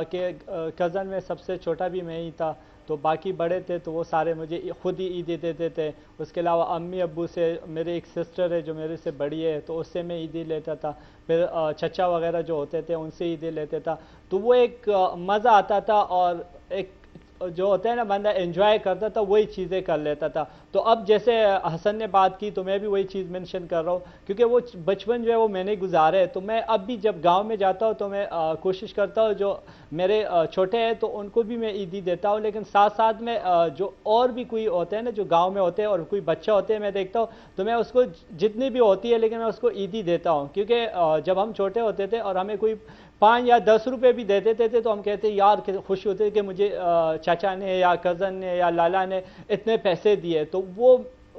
کہ کزن میں سب سے چھوٹا بھی میں ہی تھا، تو باقی بڑے تھے تو وہ سارے مجھے خود ہی عیدی دیتے تھے. اس کے علاوہ امی ابو سے، میرے ایک سسٹر ہے جو میرے سے بڑی ہے تو اس سے میں عیدی لیتا تھا. پھر چچا وغیرہ جو ہوتے تھے ان سے عیدی لیتا تھا. تو وہ ایک مزہ آتا تھا، اور ایک جو ہوتا ہے نا بندہ انجوائے کرتا تھا، وہی چیزیں کر لیتا تھا. تو اب جیسے حسن نے بات کی تو میں بھی وہی چیز منشن کر رہا ہوں، کیونکہ وہ بچپن جو ہے وہ میں نے گزارے. تو میں اب بھی جب گاؤں میں جاتا ہوں تو میں کوشش کرتا ہوں جو میرے چھوٹے ہیں تو ان کو بھی میں عیدی دیتا ہوں، لیکن ساتھ ساتھ میں جو اور بھی کوئی ہوتے ہیں نا جو گاؤں میں ہوتے ہیں اور کوئی بچہ ہوتے ہیں میں دیکھتا ہوں تو میں اس کو جتنی بھی ہوتی ہے لیکن میں اس کو عیدی دیتا ہوں. کیونکہ جب ہم چھوٹے ہوتے تھے اور ہمیں کوئی 5 یا 10 روپے بھی دے دیتے تھے تو ہم کہتے یار خوش ہوتے کہ مجھے چاچا نے یا کزن نے یا لالا نے اتنے پیسے دیے. تو وہ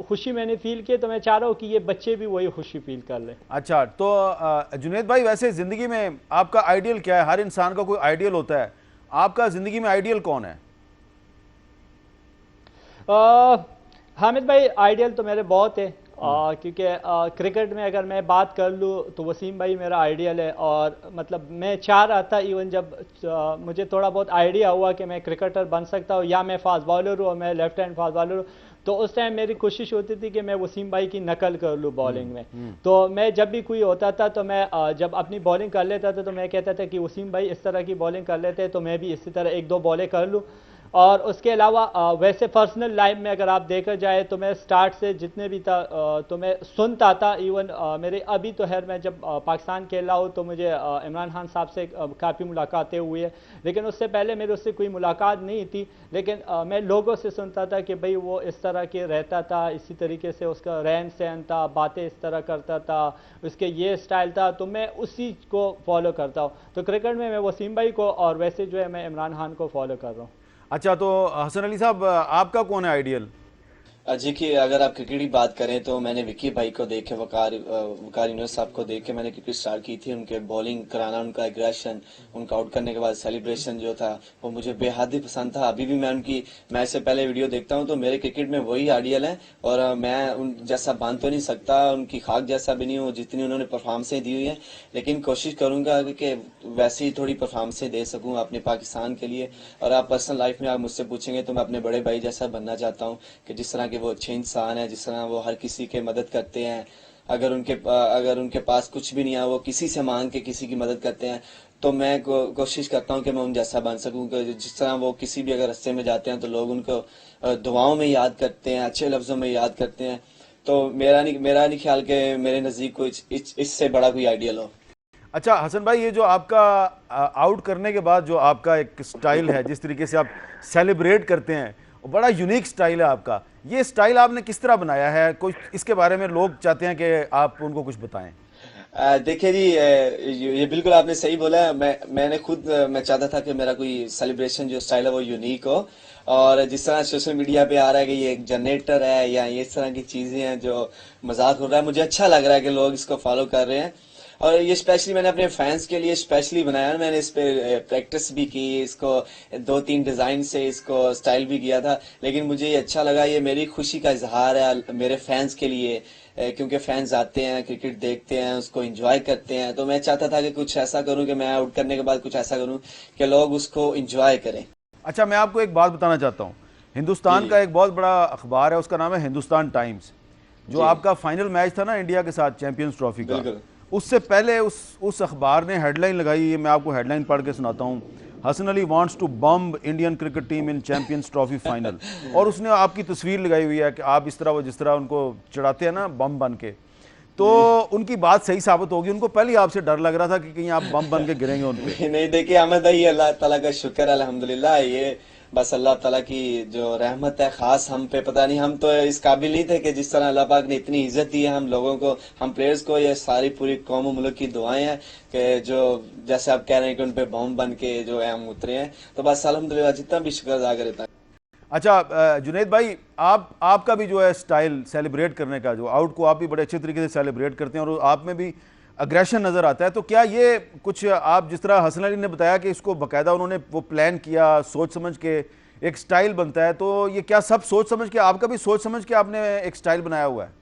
خوشی میں نے فیل کی، تو میں چاہ رہا ہوں کہ یہ بچے بھی وہی خوشی فیل کر لیں. اچھا، تو جنید بھائی، ویسے زندگی میں آپ کا آئیڈیل کیا ہے؟ ہر انسان کا کوئی آئیڈیل ہوتا ہے. آپ کا زندگی میں آئیڈیل کون ہے؟ حامد بھائی، آئیڈیل تو میرے بہت ہے، کیونکہ کرکٹ میں اگر میں بات کر لوں تو وسیم بھائی میرا آئیڈیل ہے. اور مطلب میں چاہ رہا تھا ایون جب مجھے تھوڑا بہت آئیڈیا ہوا کہ میں کرکٹر بن سکتا ہوں یا میں فاسٹ بالر ہوں اور میں لیفٹ ہینڈ فاسٹ بالر ہوں، تو اس ٹائم میری کوشش ہوتی تھی کہ میں وسیم بھائی کی نقل کر لوں بالنگ میں. تو میں جب بھی کوئی ہوتا تھا تو میں جب اپنی بالنگ کر لیتا تھا تو میں کہتا تھا کہ وسیم بھائی اس طرح کی بالنگ کر لیتے تو میں بھی اسی طرح 1-2 بالیں کر لوں. اور اس کے علاوہ ویسے پرسنل لائف میں اگر آپ دیکھا جائے تو میں سٹارٹ سے جتنے بھی تھا تو میں سنتا تھا. ایون میرے ابھی تو خیر میں جب پاکستان کھیلا ہوں تو مجھے عمران خان صاحب سے کافی ملاقاتیں ہوئی ہیں، لیکن اس سے پہلے میرے اس سے کوئی ملاقات نہیں تھی. لیکن میں لوگوں سے سنتا تھا کہ بھئی وہ اس طرح کے رہتا تھا، اسی طریقے سے اس کا رہن سہن تھا، باتیں اس طرح کرتا تھا، اس کے یہ سٹائل تھا، تو میں اسی کو فالو کرتا ہوں. تو کرکٹ میں وسیم بھائی کو، اور ویسے جو ہے میں عمران خان کو فالو کر رہا ہوں. اچھا، تو حسن علی صاحب، آپ کا کون ہے آئیڈیل؟ جی کہ اگر آپ کرکٹ کی بات کریں تو میں نے وکی بھائی کو دیکھے، وقار یونس صاحب کو دیکھ کے میں نے کرکٹ سٹارٹ کی تھی. ان کے بولنگ کرانا، ان کا ایگریشن، ان کا آؤٹ کرنے کے بعد سیلیبریشن جو تھا وہ مجھے بے حد ہی پسند تھا. ابھی بھی میں ان کی میچ سے پہلے ویڈیو دیکھتا ہوں تو میرے کرکٹ میں وہی آئیڈیل ہے، اور میں ان جیسا بن تو نہیں سکتا، ان کی خاک جیسا بھی نہیں ہوں جتنی انہوں نے پرفارمنسیں دی ہوئی ہیں، لیکن کوشش کروں گا کہ ویسے ہی تھوڑی پرفارمنسیں دے سکوں اپنے پاکستان کے لیے. اور آپ پرسنل لائف میں آپ مجھ سے پوچھیں گے تو میں اپنے بڑے بھائی جیسا بننا چاہتا ہوں، کہ جس طرح کے وہ اچھے انسان ہیں، جس طرح وہ ہر کسی کے مدد کرتے ہیں. اگر ان کے پاس کچھ بھی نہیں ہے وہ کسی سے مانگ کے کسی کی مدد کرتے ہیں، تو میں کوشش کرتا ہوں کہ میں ان جیسا بن سکوں، کہ جس طرح وہ کسی بھی اگر رستے میں جاتے ہیں تو لوگ ان کو دعاؤں میں یاد کرتے ہیں، اچھے لفظوں میں یاد کرتے ہیں. تو میرا نہیں خیال کہ میرے نزدیک کوئی اس سے بڑا کوئی آئیڈیل ہو. اچھا حسن بھائی، یہ جو آپ کا آؤٹ کرنے کے بعد جو آپ کا ایک سٹائل ہے، جس طریقے سے آپ سیلیبریٹ کرتے ہیں، بڑا یونیک سٹائل ہے آپ کا. یہ سٹائل آپ نے کس طرح بنایا ہے؟ کوئی اس کے بارے میں لوگ چاہتے ہیں کہ آپ ان کو کچھ بتائیں. دیکھیں جی، یہ بالکل آپ نے صحیح بولا ہے. میں نے خود میں چاہتا تھا کہ میرا کوئی سیلیبریشن جو سٹائل ہے وہ یونیک ہو. اور جس طرح سوشل میڈیا پہ آ رہا ہے کہ یہ ایک جنریٹر ہے یا اس طرح کی چیزیں ہیں جو مذاق ہو رہا ہے، مجھے اچھا لگ رہا ہے کہ لوگ اس کو فالو کر رہے ہیں. اور یہ اسپیشلی میں نے اپنے فینس کے لیے اسپیشلی بنایا. میں نے اس پہ پریکٹس بھی کی، اس کو 2-3 ڈیزائن سے اس کو سٹائل بھی کیا تھا. لیکن مجھے یہ اچھا لگا، یہ میری خوشی کا اظہار ہے میرے فینس کے لیے، کیونکہ فینس آتے ہیں، کرکٹ دیکھتے ہیں، اس کو انجوائے کرتے ہیں. تو میں چاہتا تھا کہ کچھ ایسا کروں کہ میں آؤٹ کرنے کے بعد کچھ ایسا کروں کہ لوگ اس کو انجوائے کریں. اچھا، میں آپ کو ایک بات بتانا چاہتا ہوں. ہندوستان کا ایک بہت بڑا اخبار ہے، اس کا نام ہے ہندوستان ٹائمز. جو آپ کا فائنل میچ تھا نا انڈیا کے ساتھ چیمپئنز ٹرافی کا، اس سے پہلے اس اخبار نے ہیڈ لائن لگائی. میں آپ کو ہیڈ لائن پڑھ کے سناتا ہوں. Hasan Ali wants to bomb Indian cricket team in Champions Trophy final. اور اس نے آپ کی تصویر لگائی ہوئی ہے کہ آپ اس طرح جس طرح ان کو چڑھاتے ہیں نا بم بن کے. تو ان کی بات صحیح ثابت ہوگی. ان کو پہلے آپ سے ڈر لگ رہا تھا کہ کہیں آپ بم بن کے گریں گے ان پہ. نہیں دیکھیے احمد بھائی، اللہ تعالیٰ کا شکر ہے الحمدللہ. یہ بس اللہ تعالیٰ کی جو رحمت ہے خاص ہم پہ. پتہ نہیں، ہم تو اس قابل نہیں تھے کہ جس طرح اللہ پاک نے اتنی عزت دی ہے ہم لوگوں کو، ہم پلیئرز کو. یہ ساری پوری قوم و ملک کی دعائیں ہیں کہ جو جیسے آپ کہہ رہے ہیں کہ ان پہ بم بن کے جو ہے ہم اترے ہیں. تو بس الحمدللہ جتنا بھی شکر ادا کرے تھا. اچھا جنید بھائی، آپ کا بھی جو ہے سٹائل سیلیبریٹ کرنے کا، جو آؤٹ کو آپ بھی بڑے اچھے طریقے سے سیلیبریٹ کرتے ہیں اور آپ میں بھی اگریشن نظر آتا ہے. تو کیا یہ کچھ آپ جس طرح حسن علی نے بتایا کہ اس کو باقاعدہ انہوں نے وہ پلان کیا، سوچ سمجھ کے ایک سٹائل بنتا ہے، تو یہ کیا سب سوچ سمجھ کے، آپ کا بھی سوچ سمجھ کے آپ نے ایک سٹائل بنایا ہوا ہے؟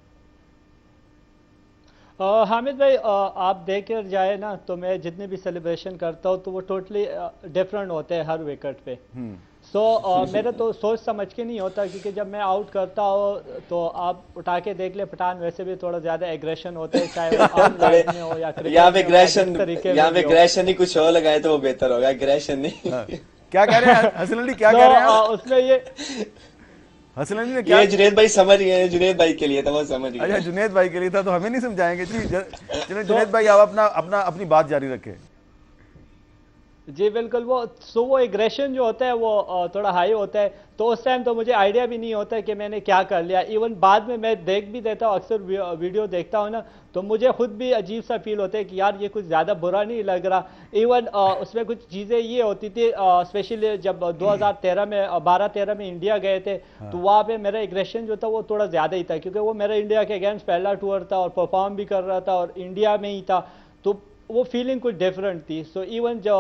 حامد بھائی، آپ دیکھ کر جائے نا تو میں جتنے بھی سیلیبریشن کرتا ہوں تو وہ ٹوٹلی ڈیفرنٹ ہوتے ہیں ہر وکٹ پہ. سو میرا تو سوچ سمجھ کے نہیں ہوتا، کیونکہ جب میں آؤٹ کرتا ہوں تو آپ اٹھا کے دیکھ لیں، پٹھان ویسے بھی تھوڑا زیادہ ایگریشن ہوتا ہے، چاہے وہ عام لائف میں ہو یا کرکٹ یہاں میں پہ ہو یا جس طریقے میں بھی ہو. اگریشن ہی کچھ اور لگائے تو وہ بہتر ہوگا، اگریشن نہیں. کیا کہہ رہے ہیں حسن علی، کیا کہہ رہے ہیں اس میں یہ حسن علی نے کیا؟ یہ جنید بھائی سمجھ گئے، جنید بھائی کے لیے تھا، وہ سمجھ گئے. اچھا جنید بھائی کے لیے تھا تو ہمیں نہیں سمجھائیں گے جی. جنید بھائی آپ اپنی بات جاری رکھیں. جی بالکل. وہ ایگریشن جو ہوتا ہے وہ تھوڑا ہائی ہوتا ہے. تو اس ٹائم تو مجھے آئیڈیا بھی نہیں ہوتا کہ میں نے کیا کر لیا. ایون بعد میں دیکھ بھی دیتا ہوں، اکثر ویڈیو دیکھتا ہوں نا تو مجھے خود بھی عجیب سا فیل ہوتا ہے کہ یار یہ کچھ زیادہ برا نہیں لگ رہا. ایون اس میں کچھ چیزیں یہ ہوتی تھی، اسپیشلی جب 2013 میں 12-13 میں انڈیا گئے تھے تو وہاں پہ میرا ایگریشن جو تھا وہ تھوڑا زیادہ ہی تھا، کیونکہ وہ میرا انڈیا کے اگینسٹ پہلا ٹور تھا اور پرفارم بھی کر رہا تھا اور انڈیا میں ہی تھا. تو وہ فیلنگ کچھ ڈیفرنٹ تھی. سو ایون جو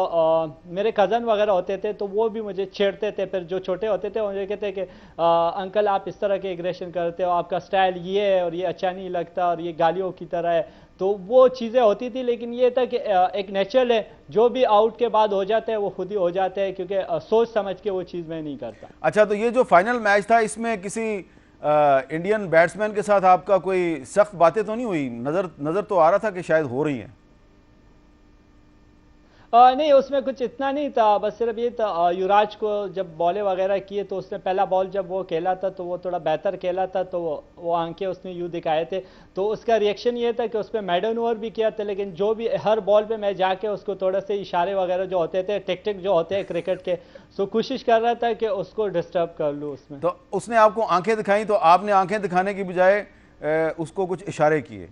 میرے کزن وغیرہ ہوتے تھے تو وہ بھی مجھے چھیڑتے تھے. پھر جو چھوٹے ہوتے تھے مجھے کہتے کہ انکل آپ اس طرح کے ایگریشن کرتے ہو، آپ کا سٹائل یہ ہے اور یہ اچھا نہیں لگتا اور یہ گالیوں کی طرح ہے. تو وہ چیزیں ہوتی تھی. لیکن یہ تھا کہ ایک نیچرل ہے، جو بھی آؤٹ کے بعد ہو جاتا ہے وہ خود ہی ہو جاتا ہے، کیونکہ سوچ سمجھ کے وہ چیز میں نہیں کرتا. اچھا، تو یہ جو فائنل میچ تھا اس میں کسی انڈین بیٹسمین کے ساتھ آپ کا کوئی سخت باتیں تو نہیں ہوئی؟ نظر تو آ رہا تھا کہ شاید ہو رہی ہیں. نہیں، اس میں کچھ اتنا نہیں تھا. بس صرف یہ تھا یوراج کو جب بالیں وغیرہ کیے تو اس نے پہلا بال جب وہ کھیلا تھا تو وہ تھوڑا بہتر کھیلا تھا، تو وہ آنکھیں اس نے یوں دکھائے تھے. تو اس کا ریئیکشن یہ تھا کہ اس پہ میڈن اوور بھی کیا تھا، لیکن جو بھی ہر بال پہ میں جا کے اس کو تھوڑا سے اشارے وغیرہ جو ہوتے تھے، ٹک جو ہوتے ہیں کرکٹ کے، سو کوشش کر رہا تھا کہ اس کو ڈسٹرب کر لوں اس میں. تو اس نے آپ کو آنکھیں دکھائیں تو آپ نے آنکھیں دکھانے کی بجائے اس کو کچھ اشارے کیے؟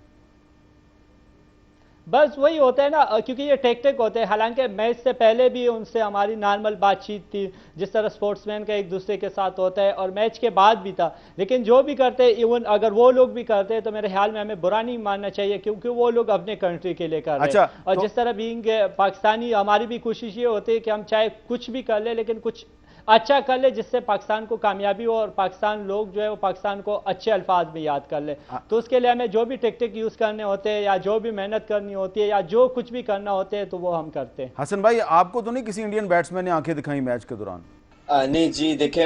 بس وہی ہوتا ہے نا، کیونکہ یہ ٹیکٹک ہوتے ہیں. حالانکہ میچ سے پہلے بھی ان سے ہماری نارمل بات چیت تھی، جس طرح سپورٹس مین کا ایک دوسرے کے ساتھ ہوتا ہے، اور میچ کے بعد بھی تھا. لیکن جو بھی کرتے ہیں، ایون اگر وہ لوگ بھی کرتے ہیں تو میرے خیال میں ہمیں برا نہیں ماننا چاہیے، کیونکہ وہ لوگ اپنے کنٹری کے لیے کر رہے ہیں. اور جس طرح بینگ پاکستانی، ہماری بھی کوشش یہ ہوتی ہے کہ ہم چاہے کچھ بھی کر لیں لیکن کچھ اچھا کر لے جس سے پاکستان کو کامیابی ہو اور پاکستان لوگ جو ہے وہ پاکستان کو اچھے الفاظ میں یاد کر لے. تو اس کے لیے ہمیں جو بھی ٹیکٹک یوز کرنے ہوتے ہیں یا جو بھی محنت کرنی ہوتی ہے یا جو کچھ بھی کرنا ہوتے ہیں تو وہ ہم کرتے ہیں. حسن بھائی، آپ کو تو نہیں کسی انڈین بیٹسمین نے آنکھیں دکھائیں میچ کے دوران؟ نہیں جی، دیکھیں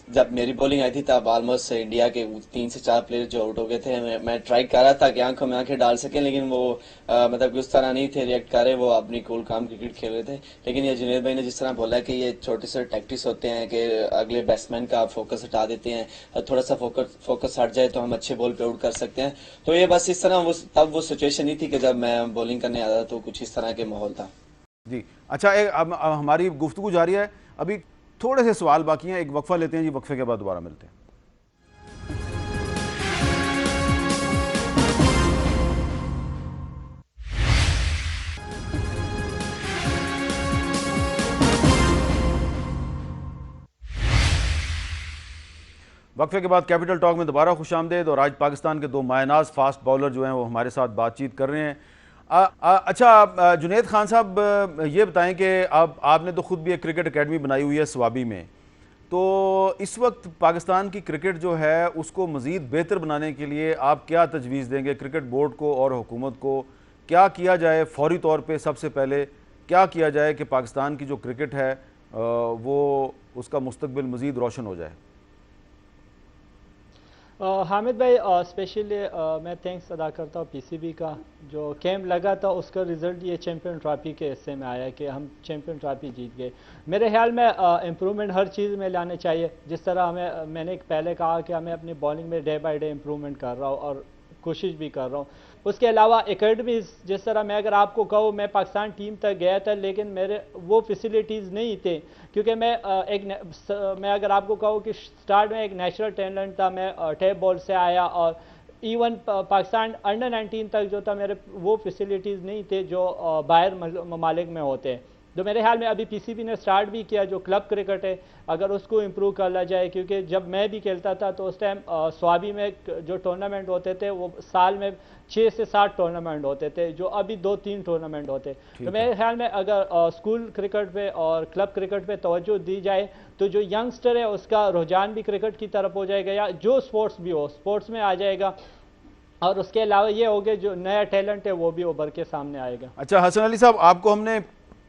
جب میری بولنگ آئی تھی تب آلموسٹ انڈیا کے 3 سے 4 پلیئر جو آؤٹ ہو گئے تھے. میں ٹرائی کر رہا تھا کہ آنکھوں میں آنکھیں ڈال سکیں، لیکن وہ مطلب کہ اس طرح نہیں تھے ریئیکٹ کر رہے، وہ اپنی کول کام کرکٹ کھیل رہے تھے. لیکن یہ جنید بھائی نے جس طرح بولا کہ یہ چھوٹے سے ٹیکٹکس ہوتے ہیں کہ اگلے بیٹسمین کا فوکس ہٹا دیتے ہیں، تھوڑا سا فوکس ہٹ جائے تو ہم اچھے بال پہ آؤٹ کر سکتے ہیں. تو یہ بس اس طرح تب وہ سچویشن نہیں تھی کہ جب میں بولنگ کرنے آتا تو کچھ اس طرح کے ماحول تھا. جی اچھا، اب ہماری گفتگو جاری ہے. ابھی تھوڑے سے سوال باقی ہیں, ایک وقفہ لیتے ہیں جی, وقفے کے بعد دوبارہ ملتے ہیں. وقفے کے بعد کیپٹل ٹاک میں دوبارہ خوش آمدید, اور آج پاکستان کے دو مایہ ناز فاسٹ باؤلر جو ہیں وہ ہمارے ساتھ بات چیت کر رہے ہیں. اچھا جنید خان صاحب, یہ بتائیں کہ آپ نے تو خود بھی ایک کرکٹ اکیڈمی بنائی ہوئی ہے سوابی میں, تو اس وقت پاکستان کی کرکٹ جو ہے اس کو مزید بہتر بنانے کے لیے آپ کیا تجویز دیں گے کرکٹ بورڈ کو اور حکومت کو؟ کیا کیا جائے فوری طور پہ؟ سب سے پہلے کیا کیا جائے کہ پاکستان کی جو کرکٹ ہے وہ اس کا مستقبل مزید روشن ہو جائے؟ حامد بھائی, اسپیشلی میں تھینکس ادا کرتا ہوں پی سی بی کا, جو کیمپ لگا تھا اس کا رزلٹ یہ چیمپئن ٹرافی کے حصے میں آیا کہ ہم چیمپئن ٹرافی جیت گئے. میرے خیال میں امپرومنٹ ہر چیز میں لانے چاہیے. جس طرح میں نے پہلے کہا کہ ہمیں اپنی بالنگ میں ڈے بائی ڈے امپرومنٹ کر رہا ہوں اور کوشش بھی کر رہا ہوں. اس کے علاوہ اکیڈمیز, جس طرح میں اگر آپ کو کہوں میں پاکستان ٹیم تک گیا تھا لیکن میرے وہ فیسیلیٹیز نہیں تھے, کیونکہ میں اگر آپ کو کہوں کہ سٹارٹ میں ایک نیچرل ٹیلنٹ تھا, میں ٹیپ بال سے آیا, اور ایون پاکستان انڈر 19 تک جو تھا میرے وہ فیسیلیٹیز نہیں تھے جو باہر ممالک میں ہوتے ہیں. تو میرے خیال میں ابھی پی سی بی نے سٹارٹ بھی کیا جو کلب کرکٹ ہے, اگر اس کو امپروو کر لا جائے, کیونکہ جب میں بھی کھیلتا تھا تو اس ٹائم سوابی میں جو ٹورنامنٹ ہوتے تھے وہ سال میں 6 سے 7 ٹورنامنٹ ہوتے تھے, جو ابھی 2-3 ٹورنامنٹ ہوتے. تو میرے خیال میں اگر اسکول کرکٹ پہ اور کلب کرکٹ پہ توجہ دی جائے تو جو ینگسٹر ہے اس کا رجحان بھی کرکٹ کی طرف ہو جائے گا, یا جو سپورٹس بھی ہو سپورٹس میں آ جائے گا, اور اس کے علاوہ یہ ہوگا جو نیا ٹیلنٹ ہے وہ بھی ابھر کے سامنے آئے گا. اچھا حسن علی صاحب, آپ کو ہم نے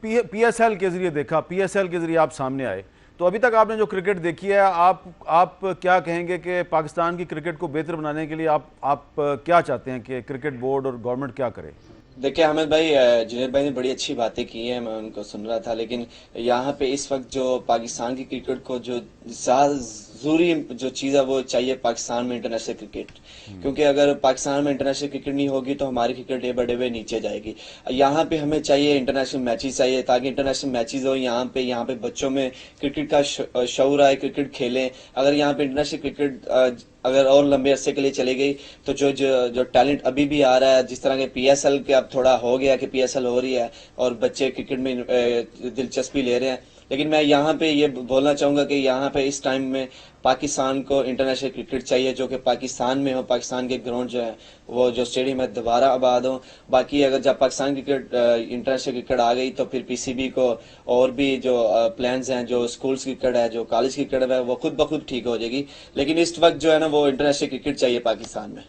پی ایس ایل کے ذریعے دیکھا, پی ایس ایل کے ذریعے آپ سامنے آئے, تو ابھی تک آپ نے جو کرکٹ دیکھی ہے آپ کیا کہیں گے کہ پاکستان کی کرکٹ کو بہتر بنانے کے لیے آپ کیا چاہتے ہیں کہ کرکٹ بورڈ اور گورنمنٹ کیا کرے؟ دیکھیں حامد بھائی, جنید بھائی نے بڑی اچھی باتیں کی ہیں, میں ان کو سن رہا تھا, لیکن یہاں پہ اس وقت جو پاکستان کی کرکٹ کو جو ضروری جو چیز ہے وہ چاہیے پاکستان میں انٹرنیشنل کرکٹ, کیونکہ اگر پاکستان میں انٹرنیشنل کرکٹ نہیں ہوگی تو ہماری کرکٹ ڈے بائی ڈے نیچے جائے گی. یہاں پہ ہمیں چاہیے انٹرنیشنل میچز چاہیے, تاکہ انٹرنیشنل میچز ہو یہاں پہ بچوں میں کرکٹ کا شعور آئے, کرکٹ کھیلیں. اگر یہاں پہ انٹرنیشنل کرکٹ اگر اور لمبے عرصے کے لیے چلے گئی تو جو ٹیلنٹ ابھی بھی آ رہا ہے, جس طرح کے پی ایس ایل کے اب تھوڑا ہو گیا کہ پی ایس ایل ہو رہی ہے اور بچے کرکٹ میں دلچسپی لے رہے ہیں, لیکن میں یہاں پہ یہ بولنا چاہوں گا کہ یہاں پہ اس ٹائم میں پاکستان کو انٹرنیشنل کرکٹ چاہیے جو کہ پاکستان میں ہو, پاکستان کے گراؤنڈ جو ہے وہ جو اسٹیڈیم ہے دوبارہ آباد ہو. باقی اگر جب پاکستان کرکٹ انٹرنیشنل کرکٹ آ گئی تو پھر پی سی بی کو اور بھی جو پلانز ہیں, جو اسکولز کرکٹ ہے, جو کالج کرکٹ ہے, وہ خود بخود ٹھیک ہو جائے گی, لیکن اس وقت جو ہے نا وہ انٹرنیشنل کرکٹ چاہیے پاکستان میں.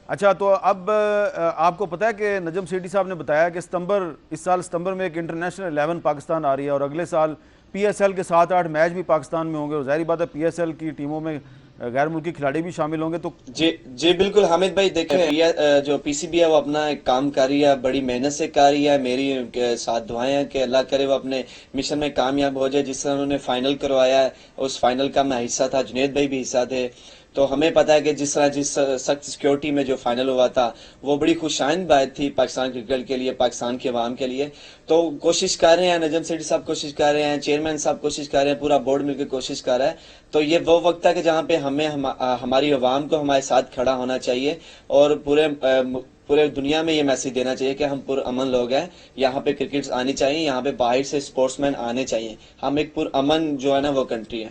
اچھا, تو اب آپ کو پتہ ہے کہ نجم سیٹھی صاحب نے بتایا کہ اس سال ستمبر میں ایک انٹرنیشنل 11 پاکستان آ رہی ہے, اور اگلے سال پی ایس ایل کے 7-8 میچ بھی پاکستان میں ہوں گے, اور ظاہری بات ہے پی ایس ایل کی ٹیموں میں غیر ملکی کھلاڑی بھی شامل ہوں گے. تو جی بالکل حامد بھائی, دیکھیں جو پی سی بی ہے وہ اپنا ایک کام کر رہی ہے, بڑی محنت سے کر رہی ہے. میری ساتھ دعائیں ہیں کہ اللہ کرے وہ اپنے مشن میں کامیاب ہو جائے. جس طرح انہوں نے فائنل کروایا ہے, اس فائنل کا میں حصہ تھا, جنید بھائی بھی حصہ تھے, تو ہمیں پتا ہے کہ جس سخت سیکیورٹی میں جو فائنل ہوا تھا وہ بڑی خوشائند بات تھی پاکستان کرکٹ کے لیے, پاکستان کے عوام کے لیے. تو کوشش کر رہے ہیں, نجم سیٹھی صاحب کوشش کر رہے ہیں, چیئرمین صاحب کوشش کر رہے ہیں, پورا بورڈ مل کے کوشش کر رہا ہے. تو یہ وہ وقت ہے کہ جہاں پہ ہماری عوام کو ہمارے ساتھ کھڑا ہونا چاہیے, اور پورے دنیا میں یہ میسج دینا چاہیے کہ ہم پرامن لوگ ہیں, یہاں پہ کرکٹس آنی چاہیے, یہاں پہ باہر سے سپورٹس مین آنے چاہیے. ہم ایک پرامن جو ہے نا وہ کنٹری ہے.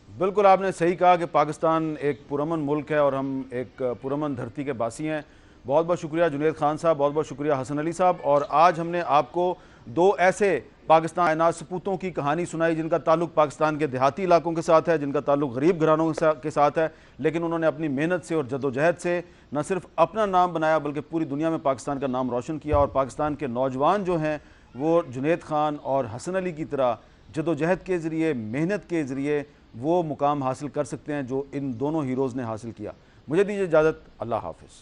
بالکل آپ نے صحیح کہا کہ پاکستان ایک پرامن ملک ہے اور ہم ایک پرامن دھرتی کے باسی ہیں. بہت بہت شکریہ جنید خان صاحب, بہت بہت شکریہ حسن علی صاحب. اور آج ہم نے آپ کو 2 ایسے پاکستان ناز سپوتوں کی کہانی سنائی جن کا تعلق پاکستان کے دیہاتی علاقوں کے ساتھ ہے, جن کا تعلق غریب گھرانوں کے ساتھ ہے, لیکن انہوں نے اپنی محنت سے اور جدوجہد سے نہ صرف اپنا نام بنایا بلکہ پوری دنیا میں پاکستان کا نام روشن کیا. اور پاکستان کے نوجوان جو ہیں وہ جنید خان اور حسن علی کی طرح جدوجہد کے ذریعے, محنت کے ذریعے وہ مقام حاصل کر سکتے ہیں جو ان دونوں ہیروز نے حاصل کیا. مجھے دیجیے اجازت, اللہ حافظ.